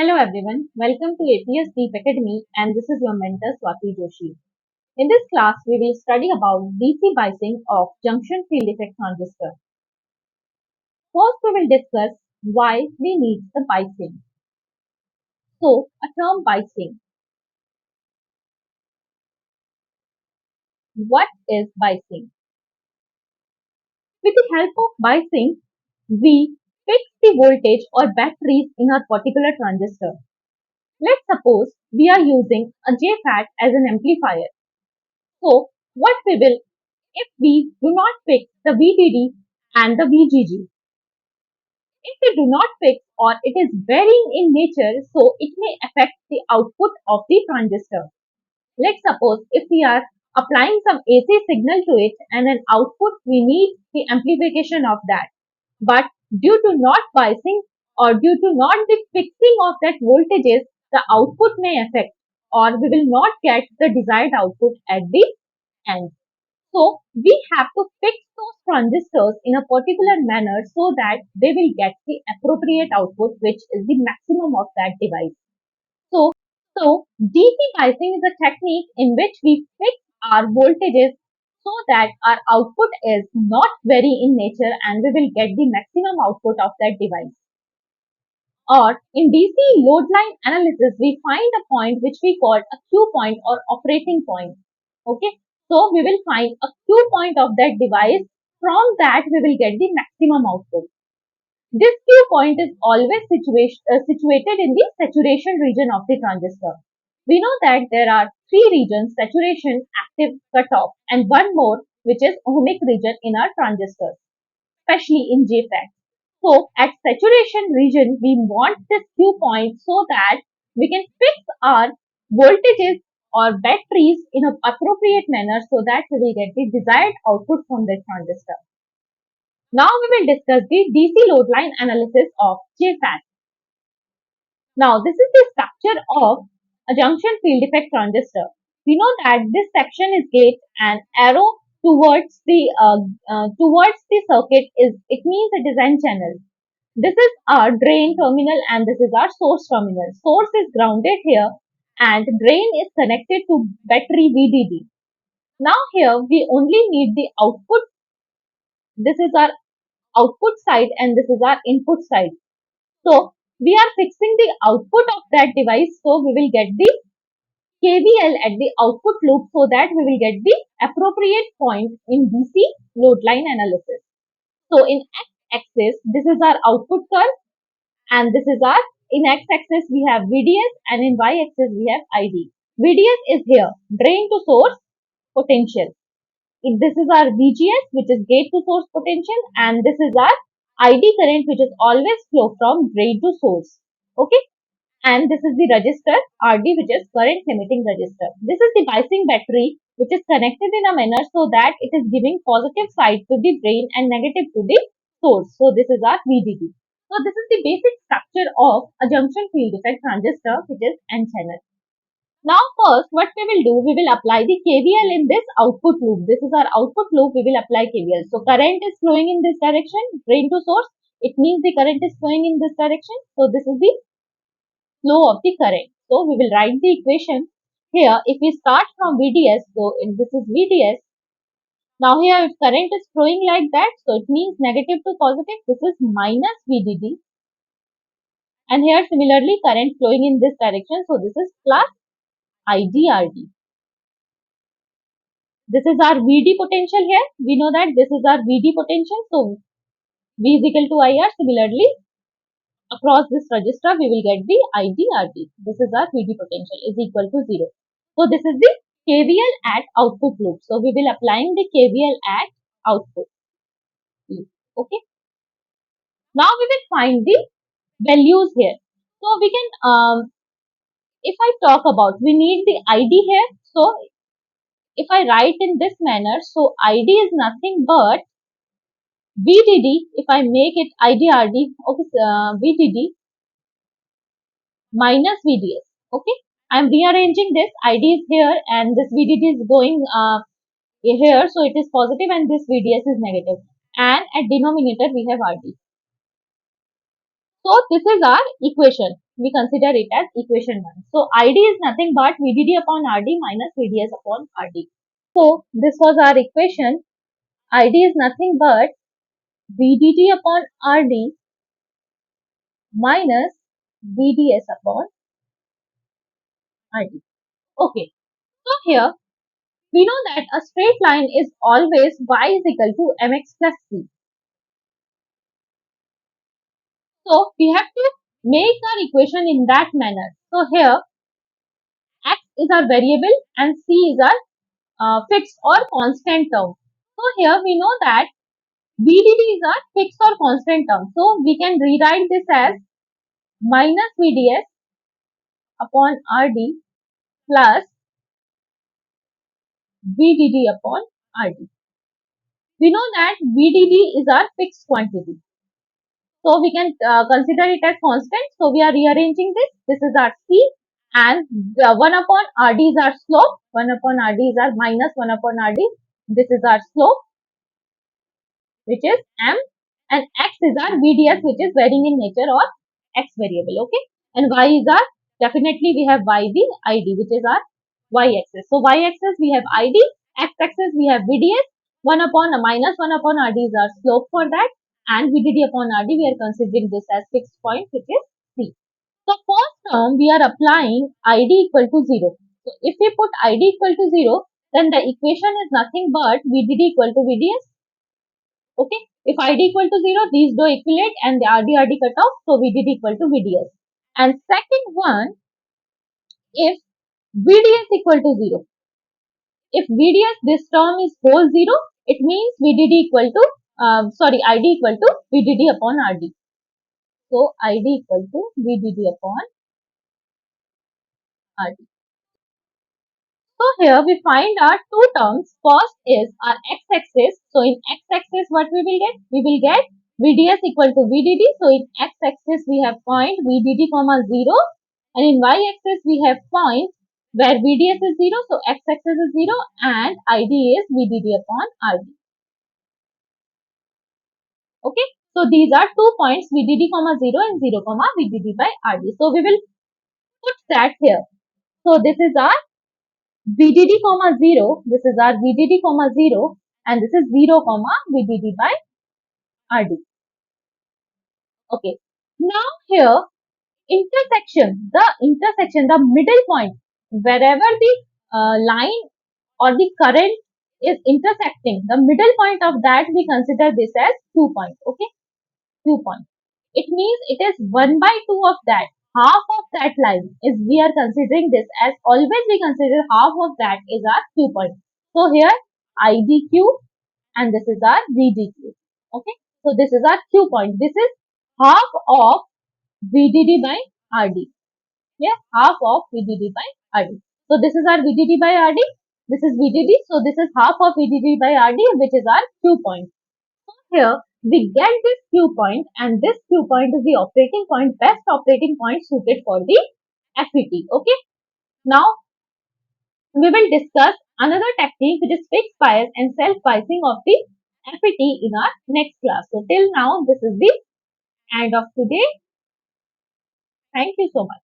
Hello everyone, welcome to APS Deep Academy and this is your mentor Swati Joshi. In this class, we will study about DC biasing of junction field effect transistor. First, we will discuss why we need the biasing. So, a term biasing. What is biasing? With the help of biasing, we fix the voltage or batteries in a particular transistor. Let's suppose we are using a JFET as an amplifier. So, what we will if we do not fix the VDD and the VGG. If we do not fix or it is varying in nature, so it may affect the output of the transistor. Let's suppose if we are applying some AC signal to it and an output, we need the amplification of that. But due to not biasing or due to not the fixing of that voltages, the output may affect or we will not get the desired output at the end. So we have to fix those transistors in a particular manner so that they will get the appropriate output, which is the maximum of that device. So, DC biasing is a technique in which we fix our voltages so that our output is not vary in nature and we will get the maximum output of that device. Or in DC load line analysis, we find a point which we call a Q point or operating point. Okay. So we will find a Q point of that device. From that, we will get the maximum output. This Q point is always situated in the saturation region of the transistor. We know that there are three regions: saturation, active, cutoff, and one more which is ohmic region in our transistors, especially in JFET. So at saturation region, we want this Q point so that we can fix our voltages or batteries in an appropriate manner so that we will get the desired output from the transistor. Now we will discuss the DC load line analysis of JFET. Now this is the structure of a junction field effect transistor. We know that this section is gate and arrow towards the circuit is it means it is N channel. This is our drain terminal and this is our source terminal. Source is grounded here and drain is connected to battery VDD. Now here we only need the output. This is our output side and this is our input side. So we are fixing the output of that device. So we will get the KVL at the output loop so that we will get the appropriate point in DC load line analysis. So in x-axis, this is our output curve and this is our, in x-axis we have VDS and in y-axis we have ID. VDS is here, drain to source potential. This is our VGS which is gate to source potential and this is our ID current which is always flow from drain to source. Okay. And this is the resistor RD which is current limiting resistor. This is the biasing battery which is connected in a manner so that it is giving positive side to the drain and negative to the source. So this is our VDD. So this is the basic structure of a junction field effect transistor which is N channel. Now first what we will do, we will apply the KVL in this output loop. This is our output loop, we will apply KVL. So current is flowing in this direction, drain to source. It means the current is flowing in this direction. So this is the flow of the current. So we will write the equation here. If we start from VDS, so this is VDS. Now here if current is flowing like that, so it means negative to positive. This is minus VDD. And here similarly current flowing in this direction. So this is plus IDRD. This is our VD potential here. We know that this is our VD potential. So V is equal to IR. Similarly, across this resistor, we will get the IDRD. This is our VD potential is equal to 0. So this is the KVL at output loop. So we will applying the KVL at output loop. Okay. Now we will find the values here. So we can, if I talk about, we need the ID here. So if I write in this manner, so ID is nothing but VDD, if I make it IDRD, okay, VDD minus VDS, okay. I am rearranging this, ID is here and this VDD is going here, so it is positive and this VDS is negative. And at denominator we have RD. So this is our equation. We consider it as equation 1. So ID is nothing but VDD upon RD minus VDS upon RD. So this was our equation. ID is nothing but VDD upon RD minus VDS upon RD. Okay. So here we know that a straight line is always y is equal to mx plus c. So we have to make our equation in that manner. So here x is our variable and c is our fixed or constant term. So here we know that VDD is our fixed or constant term. So we can rewrite this as minus VDS upon RD plus VDD upon RD. We know that VDD is our fixed quantity. So we can consider it as constant. So we are rearranging this. This is our C and 1 upon RD is our slope. 1 upon RD is our minus 1 upon RD. This is our slope, which is M, and X is our VDS, which is varying in nature or X variable. Okay. And Y is our, definitely we have YB, ID, which is our Y axis. So Y axis we have ID, X axis we have VDS, 1 upon minus 1 upon RD is our slope for that, and VDD upon RD we are considering this as fixed point, which is C. So first term we are applying ID equal to 0. So if we put ID equal to 0, then the equation is nothing but VDD equal to VDS. Okay. If ID equal to 0, these do equate and the RD cut off. So VDD equal to VDS. And second one, if VDS equal to 0. If VDS, this term is whole 0, it means VDD equal to, ID equal to VDD upon RD. So ID equal to VDD upon RD. So here we find our two terms. First is our x-axis. So in x-axis what we will get? We will get VDS equal to VDD. So in x-axis we have point VDD comma 0, and in y-axis we have point where VDS is 0. So x-axis is 0 and ID is VDD upon RD. Okay. So these are 2 points VDD comma 0 and 0 comma VDD by RD. So we will put that here. So this is our VDD comma 0, this is our VDD comma 0 and this is 0 comma VDD by RD. Okay. Now here the middle point, wherever the line or the current is intersecting, the middle point of that we consider this as 2 point. Okay. 2 point. It means it is 1 by 2 of that. Half of that line is, we are considering this as, always we consider half of that is our Q point. So here IDQ and this is our VDQ. Okay. So this is our Q point. This is half of VDD by RD. Yeah, half of VDD by RD. So this is our VDD by RD. This is VDD. So this is half of VDD by RD, which is our Q point. Here we get this Q point, and this Q point is the operating point, best operating point suited for the FET. Okay. Now we will discuss another technique, which is fixed bias and self biasing of the FET in our next class. So till now this is the end of today. Thank you so much.